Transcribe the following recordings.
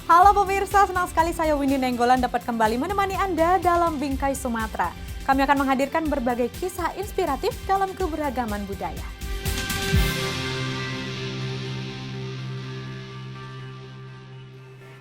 Halo pemirsa, senang sekali saya Windy Nenggolan dapat kembali menemani Anda dalam Bingkai Sumatera. Kami akan menghadirkan berbagai kisah inspiratif dalam keberagaman budaya.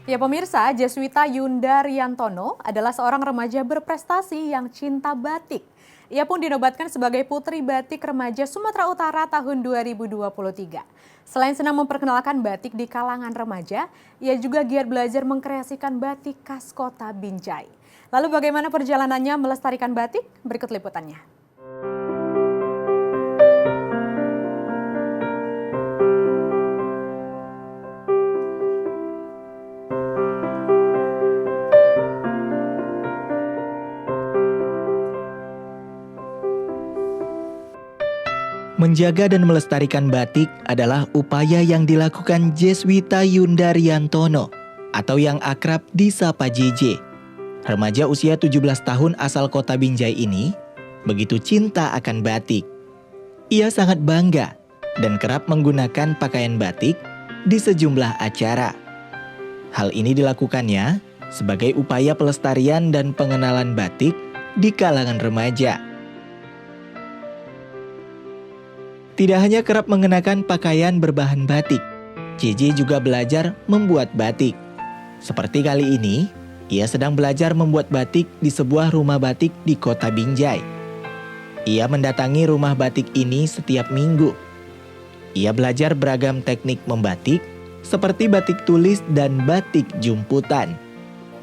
Ya pemirsa, Jeswita Yunda Riantono adalah seorang remaja berprestasi yang cinta batik. Ia pun dinobatkan sebagai Putri Batik Remaja Sumatera Utara tahun 2023. Selain senang memperkenalkan batik di kalangan remaja, ia juga giat belajar mengkreasikan batik khas kota Binjai. Lalu bagaimana perjalanannya melestarikan batik? Berikut liputannya. Menjaga dan melestarikan batik adalah upaya yang dilakukan Jeswita Yunda Riantono atau yang akrab disapa JJ. Remaja usia 17 tahun asal kota Binjai ini begitu cinta akan batik. Ia sangat bangga dan kerap menggunakan pakaian batik di sejumlah acara. Hal ini dilakukannya sebagai upaya pelestarian dan pengenalan batik di kalangan remaja. Tidak hanya kerap mengenakan pakaian berbahan batik, JJ juga belajar membuat batik. Seperti kali ini, ia sedang belajar membuat batik di sebuah rumah batik di kota Binjai. Ia mendatangi rumah batik ini setiap minggu. Ia belajar beragam teknik membatik, seperti batik tulis dan batik jumputan.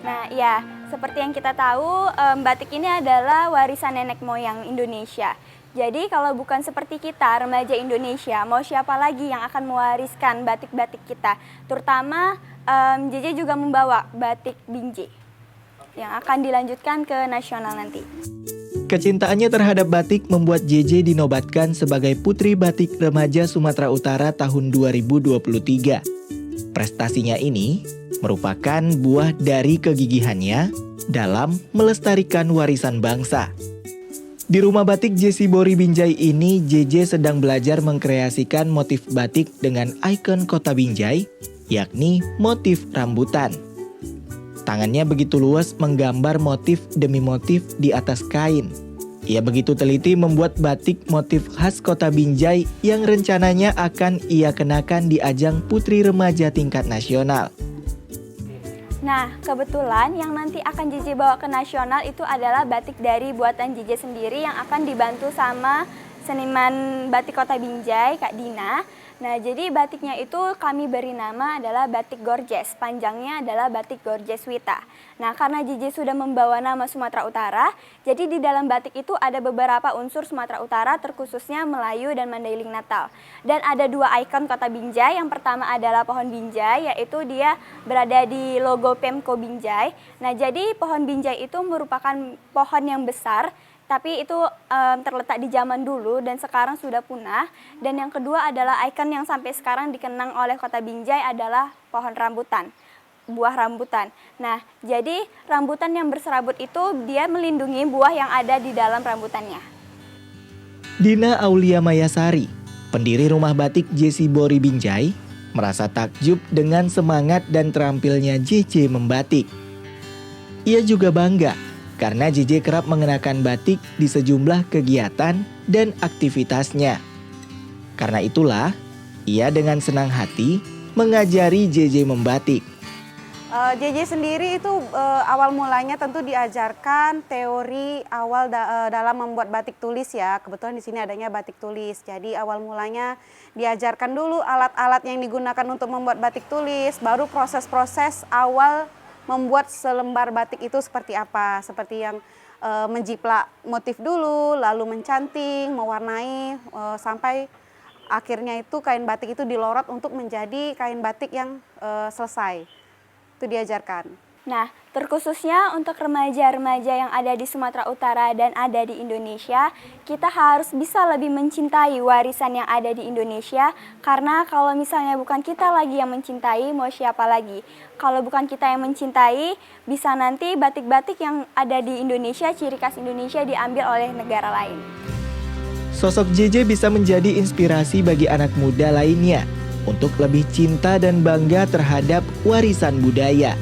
Nah ya, seperti yang kita tahu, batik ini adalah warisan nenek moyang Indonesia. Jadi kalau bukan seperti kita, remaja Indonesia, mau siapa lagi yang akan mewariskan batik-batik kita? Terutama JJ juga membawa batik Binjai yang akan dilanjutkan ke nasional nanti. Kecintaannya terhadap batik membuat JJ dinobatkan sebagai Putri Batik Remaja Sumatera Utara tahun 2023. Prestasinya ini merupakan buah dari kegigihannya dalam melestarikan warisan bangsa. Di rumah batik Jesi Bori Binjai ini, JJ sedang belajar mengkreasikan motif batik dengan ikon kota Binjai, yakni motif rambutan. Tangannya begitu luas menggambar motif demi motif di atas kain. Ia begitu teliti membuat batik motif khas kota Binjai yang rencananya akan ia kenakan di ajang Putri Remaja tingkat nasional. Nah, kebetulan yang nanti akan JJ bawa ke nasional itu adalah batik dari buatan JJ sendiri yang akan dibantu sama seniman batik kota Binjai, Kak Dina. Nah, jadi batiknya itu kami beri nama adalah batik Gorges, panjangnya adalah batik Gorges Wita. Nah, karena JJ sudah membawa nama Sumatera Utara, jadi di dalam batik itu ada beberapa unsur Sumatera Utara, terkhususnya Melayu dan Mandailing Natal. Dan ada dua ikon kota Binjai, yang pertama adalah pohon Binjai, yaitu dia berada di logo Pemko Binjai. Nah, jadi pohon Binjai itu merupakan pohon yang besar, tapi itu terletak di zaman dulu dan sekarang sudah punah. Dan yang kedua adalah ikon yang sampai sekarang dikenang oleh kota Binjai adalah pohon rambutan, buah rambutan. Nah, jadi rambutan yang berserabut itu dia melindungi buah yang ada di dalam rambutannya. Dina Aulia Mayasari, pendiri rumah batik Jesi Bori Binjai, merasa takjub dengan semangat dan terampilnya JJ membatik. Ia juga bangga karena JJ kerap mengenakan batik di sejumlah kegiatan dan aktivitasnya. Karena itulah, ia dengan senang hati mengajari JJ membatik. JJ sendiri itu awal mulanya tentu diajarkan teori awal dalam membuat batik tulis ya. Kebetulan di sini adanya batik tulis. Jadi awal mulanya diajarkan dulu alat-alat yang digunakan untuk membuat batik tulis, baru proses-proses awal membuat selembar batik itu seperti apa, seperti yang menjiplak motif dulu, lalu mencanting, mewarnai, sampai akhirnya itu kain batik itu dilorot untuk menjadi kain batik yang selesai. Itu diajarkan. Nah, terkhususnya untuk remaja-remaja yang ada di Sumatera Utara dan ada di Indonesia, kita harus bisa lebih mencintai warisan yang ada di Indonesia, karena kalau misalnya bukan kita lagi yang mencintai, mau siapa lagi? Kalau bukan kita yang mencintai, bisa nanti batik-batik yang ada di Indonesia, ciri khas Indonesia diambil oleh negara lain. Sosok JJ bisa menjadi inspirasi bagi anak muda lainnya. untuk lebih cinta dan bangga terhadap warisan budaya.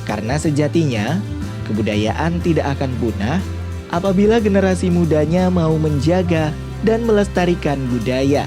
Karena sejatinya, kebudayaan tidak akan punah apabila generasi mudanya mau menjaga dan melestarikan budaya.